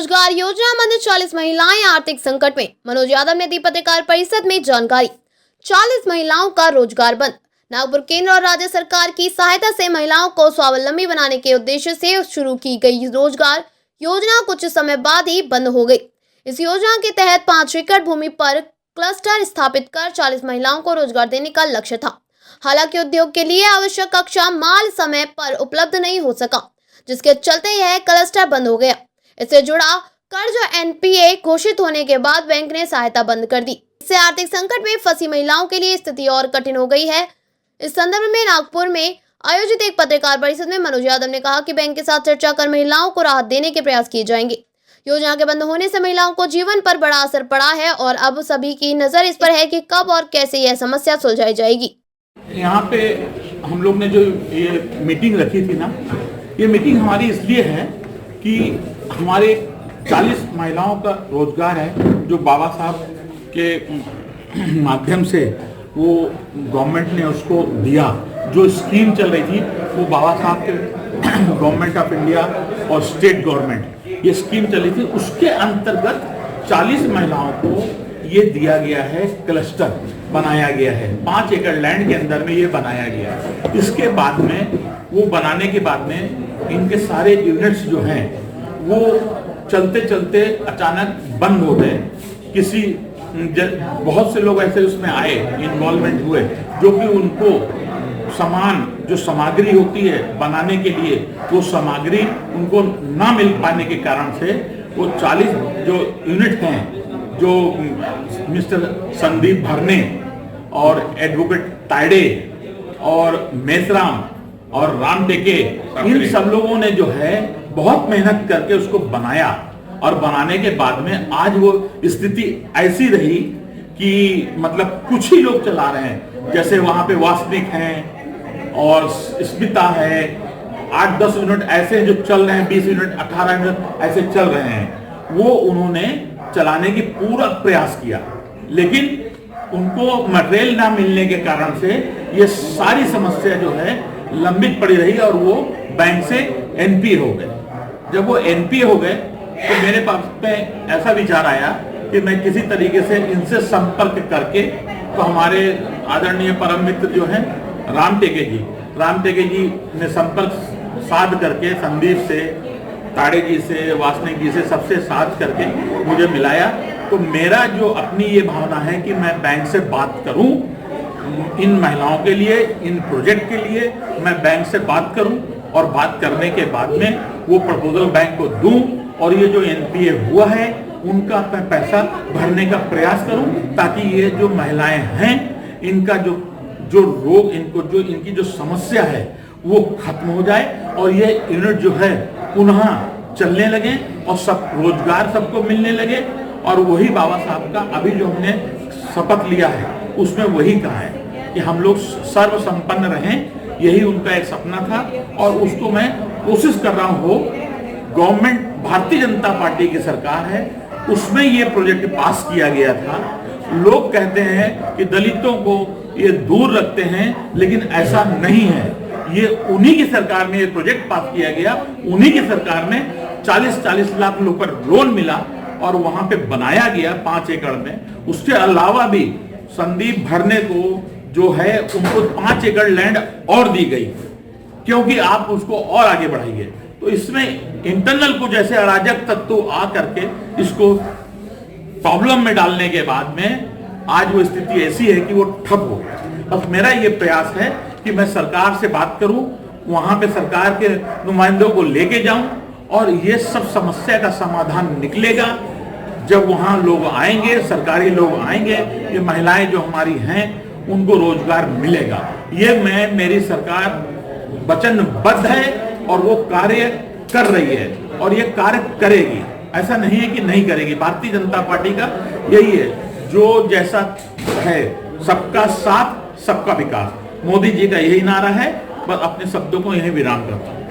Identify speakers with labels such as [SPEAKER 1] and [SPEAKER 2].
[SPEAKER 1] रोजगार योजना मंद 40 महिलाएं आर्थिक संकट में। मनोज यादव ने दी पत्रकार परिषद में जानकारी। 40 महिलाओं का रोजगार बंद। नागपुर केंद्र और राज्य सरकार की सहायता से महिलाओं को स्वावलंबी बनाने के उद्देश्य से शुरू की गई रोजगार योजना कुछ समय बाद ही बंद हो गई। इस योजना के तहत 5 एकड़ भूमि पर क्लस्टर स्थापित कर 40 महिलाओं को रोजगार देने का लक्ष्य था। हालांकि उद्योग के लिए आवश्यक कच्चा माल समय पर उपलब्ध नहीं हो सका, जिसके चलते यह क्लस्टर बंद हो गया। इससे जुड़ा कर्ज एनपीए घोषित होने के बाद बैंक ने सहायता बंद कर दी। इससे आर्थिक संकट में फंसी महिलाओं के लिए स्थिति और कठिन हो गई है। इस संदर्भ में नागपुर में आयोजित एक पत्रकार परिषद में मनोज यादव ने कहा कि बैंक के साथ चर्चा कर महिलाओं को राहत देने के प्रयास किए जाएंगे। योजना के बंद होने से महिलाओं को जीवन पर बड़ा असर पड़ा है और अब सभी की नजर इस पर है कि कब और कैसे यह समस्या सुलझाई जाएगी।
[SPEAKER 2] यहाँ पे हम लोग ने जो ये मीटिंग रखी थी ना, ये मीटिंग हमारी इसलिए है कि हमारे 40 महिलाओं का रोजगार है जो बाबा साहब के माध्यम से वो गवर्नमेंट ने उसको दिया। जो स्कीम चल रही थी वो बाबा साहब के गवर्नमेंट ऑफ इंडिया और स्टेट गवर्नमेंट ये स्कीम चली थी, उसके अंतर्गत 40 महिलाओं को ये दिया गया है, क्लस्टर बनाया गया है। 5 एकड़ लैंड के अंदर में ये बनाया गया है। इसके बाद में वो बनाने के बाद में इनके सारे यूनिट्स जो हैं वो चलते चलते अचानक बंद हो गए। बहुत से लोग ऐसे उसमें आए, इन्वॉल्वमेंट हुए, जो कि उनको सामान जो सामग्री होती है बनाने के लिए वो सामग्री उनको ना मिल पाने के कारण से वो 40 जो यूनिट हैं, जो मिस्टर संदीप भरने और एडवोकेट तायडे और मेसराम और राम टेके, इन सब लोगों ने जो है बहुत मेहनत करके उसको बनाया। और बनाने के बाद में आज वो स्थिति ऐसी रही कि मतलब कुछ ही लोग चला रहे हैं। जैसे वहां पे वासनिक हैं और स्मिता है, 8-10 यूनिट ऐसे जो चल रहे हैं, 20 यूनिट 18 यूनिट ऐसे चल रहे हैं। वो उन्होंने चलाने की पूरा प्रयास किया, लेकिन उनको मटेरियल ना मिलने के कारण से ये सारी समस्या जो है लंबित पड़ी रही और वो बैंक से एनपीए हो गए। जब वो एनपीए हो गए तो मेरे पास में ऐसा विचार आया कि मैं किसी तरीके से इनसे संपर्क करके, तो हमारे आदरणीय परम मित्र जो हैं राम टेके जी ने संपर्क साध करके संदीप से, ताड़े जी से, वासनिक जी से, सबसे साथ करके मुझे मिलाया। तो मेरा जो अपनी ये भावना है कि मैं बैंक से बात करूं, इन महिलाओं के लिए, इन प्रोजेक्ट के लिए मैं बैंक से बात करूं और बात करने के बाद में वो प्रपोजल बैंक को दूं और ये जो एनपीए हुआ है उनका मैं पैसा भरने का प्रयास करूं, ताकि ये जो महिलाएं हैं इनका जो रोग, इनकी जो समस्या है वो खत्म हो जाए और ये यूनिट जो है पुनः चलने लगे और सब रोजगार सबको मिलने लगे। और वही बाबा साहब का अभी जो हमने शपथ लिया है उसमें वही कहा है कि हम लोग सर्व संपन्न रहें, यही उनका एक सपना था और उसको मैं कोशिश कर रहा हूँ। गवर्नमेंट भारतीय जनता पार्टी की सरकार है, उसमें ये प्रोजेक्ट पास किया गया था। लोग कहते हैं कि दलितों को ये दूर रखते हैं, लेकिन ऐसा नहीं है। ये उन्हीं की सरकार में ये प्रोजेक्ट पास किया गया, उन्हीं की सरकार में 40-40 लाख रुपए लोन मिला और वहां पे बनाया गया 5 एकड़ में। उसके अलावा भी संदीप भरने को जो है उनको 5 एकड़ लैंड और दी गई, क्योंकि आप उसको और आगे बढ़ाइए। तो इसमें इंटरनल को जैसे अराजक तत्व आ करके इसको प्रॉब्लम में डालने के बाद में आज वो स्थिति ऐसी है कि वो ठप हो गया। अब मेरा ये प्रयास है कि मैं सरकार से बात करूं, वहां पे सरकार के नुमाइंदों को लेके जाऊं और ये सब समस्या का समाधान निकलेगा जब वहां लोग आएंगे, सरकारी लोग आएंगे, ये महिलाएं जो हमारी हैं उनको रोजगार मिलेगा। ये मेरी सरकार वचनबद्ध है और वो कार्य कर रही है और ये कार्य करेगी। ऐसा नहीं है कि नहीं करेगी। भारतीय जनता पार्टी का यही है, जो जैसा है, सबका साथ सबका विकास, मोदी जी का यही नारा है। बस अपने शब्दों को यही विराम करता हूं।